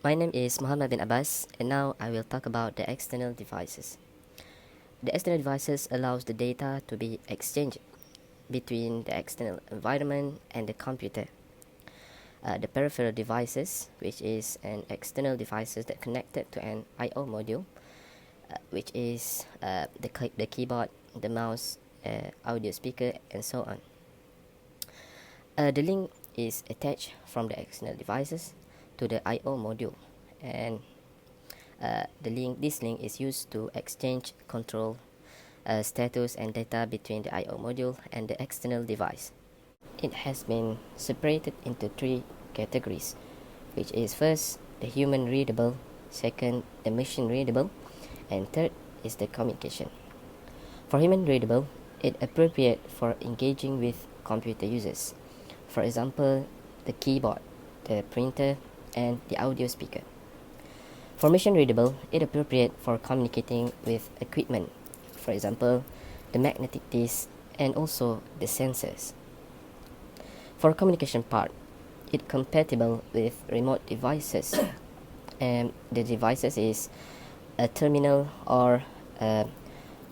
My name is Muhammad bin Abbas, and now I will talk about the external devices. The external devices allows the data to be exchanged between the external environment and the computer. The peripheral devices, which is an external devices that connected to an I/O module, which is the keyboard, the mouse, audio speaker, and so on. The link is attached from the external devices to the I/O module, and this link is used to exchange control, status, and data between the I/O module and the external device. It has been separated into three categories, which is first the human readable, second the machine readable, and third is the communication. For human readable, it appropriate for engaging with computer users. For example, the keyboard, the printer, and the audio speaker. For machine readable, it appropriate for communicating with equipment. For example, the magnetic disc and also the sensors. For communication part, it compatible with remote devices, and the devices is a terminal or a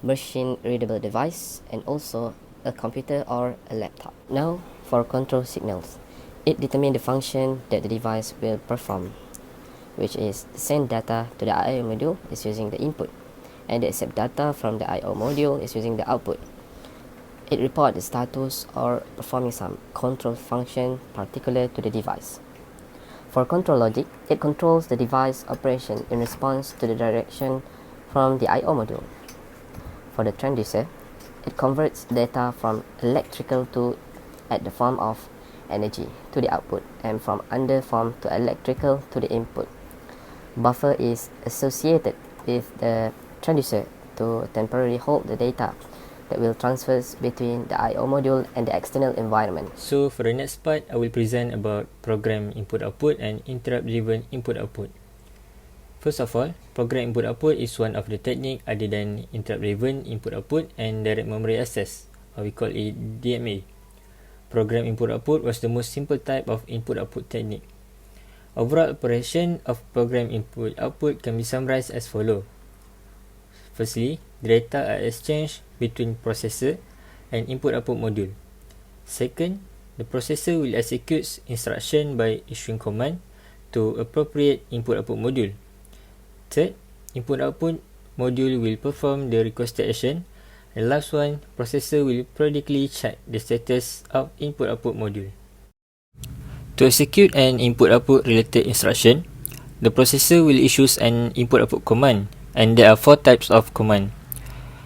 machine readable device, and also a computer or a laptop. Now, for control signals, it determines the function that the device will perform, which is send data to the I/O module is using the input, and the accept data from the I/O module is using the output. It reports the status or performing some control function particular to the device. For control logic, it controls the device operation in response to the direction from the I/O module. For the transducer, it converts data from electrical to at the form of energy to the output, and from under form to electrical to the input. Buffer is associated with the transducer to temporarily hold the data that will transfer between the I/O module and the external environment. So for the next part, I will present about program input-output and interrupt-driven input-output. First of all, program input-output is one of the technique other than interrupt-driven input-output and direct memory access, or we call it DMA. Program input-output was the most simple type of input-output technique. Overall operation of program input-output can be summarized as follows. Firstly, the data are exchanged between processor and input-output module. Second, the processor will execute instruction by issuing command to appropriate input-output module. Third, input-output module will perform the requested action. And last one, processor will periodically check the status of input-output module. To execute an input-output related instruction, the processor will issue an input-output command, and there are four types of command.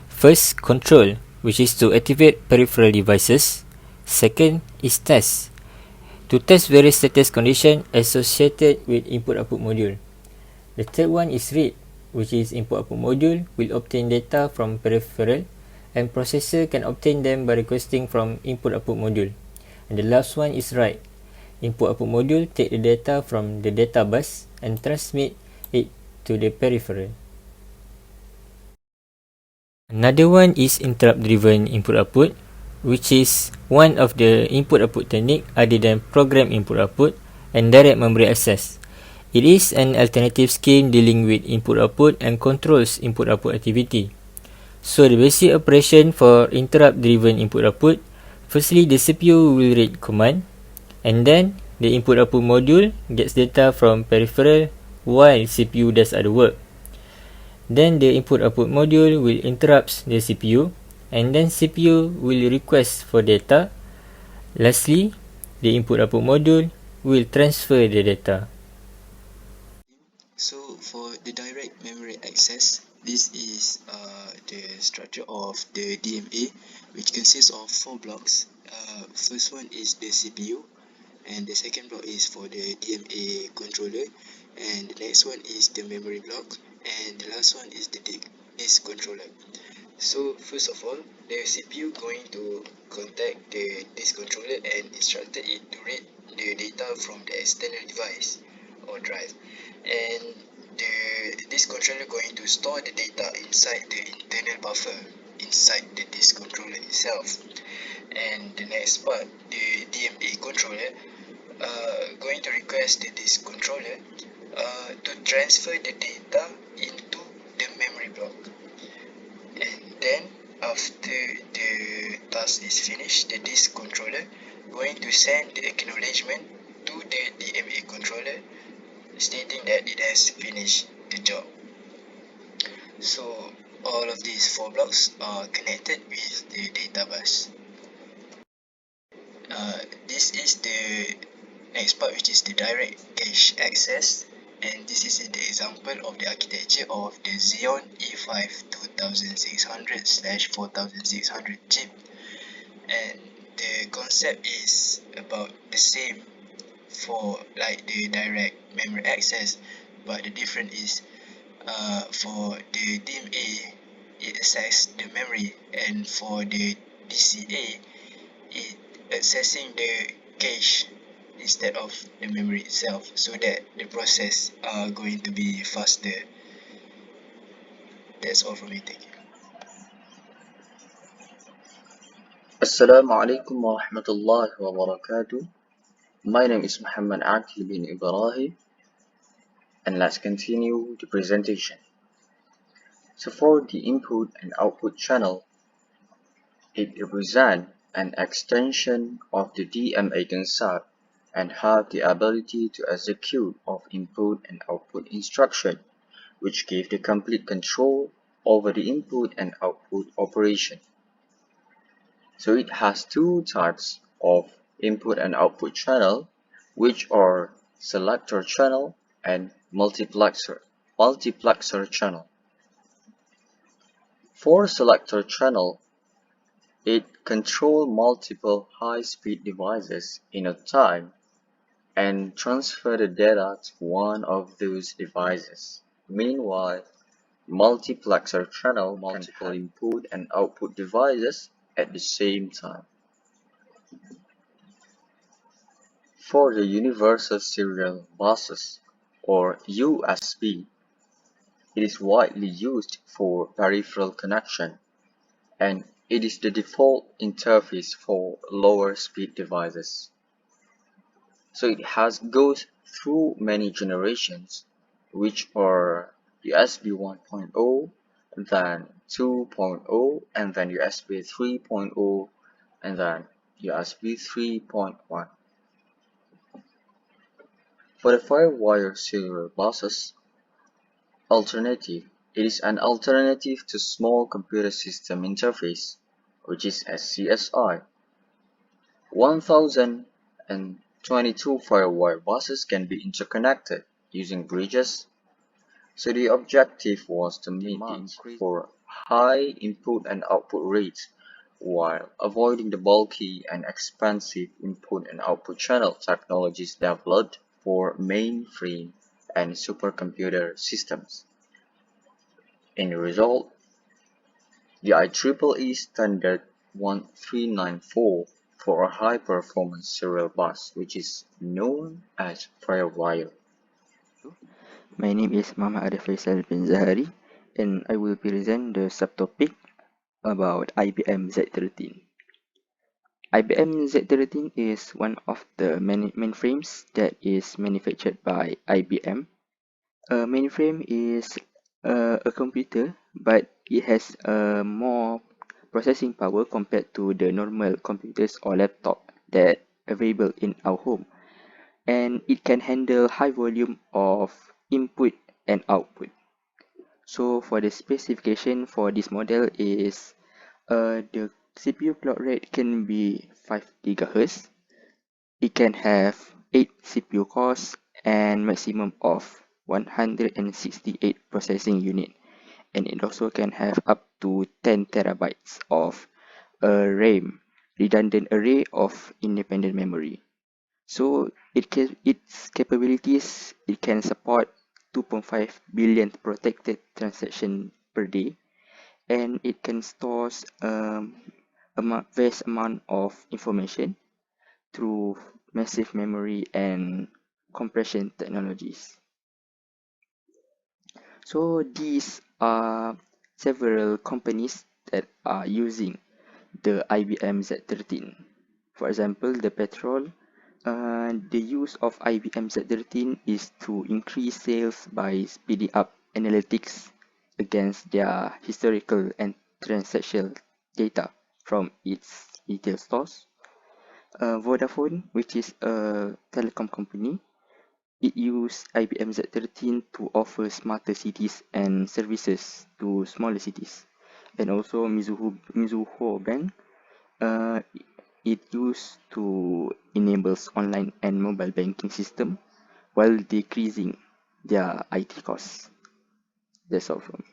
First, control, which is to activate peripheral devices. Second is test, to test various status conditions associated with input-output module. The third one is read, which is input-output module will obtain data from peripheral, and processor can obtain them by requesting from input-output module. And the last one is write. Input-output module take the data from the data bus and transmit it to the peripheral. Another one is interrupt-driven input-output, which is one of the input-output technique other than program input-output and direct memory access. It is an alternative scheme dealing with input-output and controls input-output activity. So the basic operation for interrupt-driven input-output, firstly the CPU will read command, and then the input-output module gets data from peripheral while CPU does other work. Then the input-output module will interrupt the CPU, and then CPU will request for data. Lastly, the input-output module will transfer the data. So for the direct memory access, this is the structure of the DMA, which consists of four blocks. First one is the CPU, and the second block is for the DMA controller, and the next one is the memory block, and the last one is the disk controller. So first of all, the CPU going to contact the disk controller and instructed it to read the data from the external device or drive, and the disk controller going to store the data inside the internal buffer inside the disk controller itself. And the next part, the DMA controller going to request the disk controller transfer the data into the memory block. And then after the task is finished, the disk controller going to send the acknowledgement to the DMA controller stating that it has finished the job. So all of these 4 blocks are connected with the data bus. This is the next part, which is the direct cache access, and this is the example of the architecture of the Xeon E5 2600/4600 chip, and the concept is about the same for like the direct memory access, but the difference is for the DMA it accesses the memory, and for the DCA it accessing the cache instead of the memory itself, so that the process are going to be faster. That's all from me, thank you. Assalamu alaikum wa rahmatullahi wa barakatuh. My name is Muhammad Aqil bin Ibrahim, and let's continue the presentation. So for the input and output channel, it represents an extension of the DMA concept and have the ability to execute of input and output instruction, which give the complete control over the input and output operation. So it has 2 types of input and output channel, which are selector channel and multiplexer channel. For selector channel, it controls multiple high-speed devices in a time and transfer the data to one of those devices. Meanwhile, multiplexer channel multiple input and output devices at the same time. For the Universal Serial Buses, or USB, it is widely used for peripheral connection, and it is the default interface for lower speed devices. So it goes through many generations, which are USB 1.0, then 2.0, and then USB 3.0, and then USB 3.1. For the Firewire serial buses alternative, it is an alternative to Small Computer System Interface, which is SCSI. 1022 Firewire buses can be interconnected using bridges, so the objective was to meet the increase for high input and output rates while avoiding the bulky and expensive input and output channel technologies developed for mainframe and supercomputer systems. In the result, the IEEE standard 1394 for a high-performance serial bus, which is known as Firewire. My name is Muhammad Arif Faisal bin Zahari, and I will present the subtopic about IBM Z13. IBM Z13 is one of the mainframes that is manufactured by IBM. A mainframe is a computer, but it has more processing power compared to the normal computers or laptop that available in our home, and it can handle high volume of input and output. So for the specification for this model is the CPU clock rate can be 5 GHz. It can have 8 CPU cores and maximum of 168 processing unit, and it also can have up to 10 terabytes of RAM, redundant array of independent memory. So its capabilities, it can support 2.5 billion protected transactions per day, and it can store a vast amount of information through massive memory and compression technologies. So these are several companies that are using the IBM Z13. For example, the petrol, The use of IBM Z13 is to increase sales by speeding up analytics against their historical and transactional data from its retail stores. Vodafone, which is a telecom company, it used IBM Z13 to offer smarter cities and services to smaller cities. And also Mizuho Bank, it used to enable online and mobile banking system while decreasing their IT costs. That's all from me.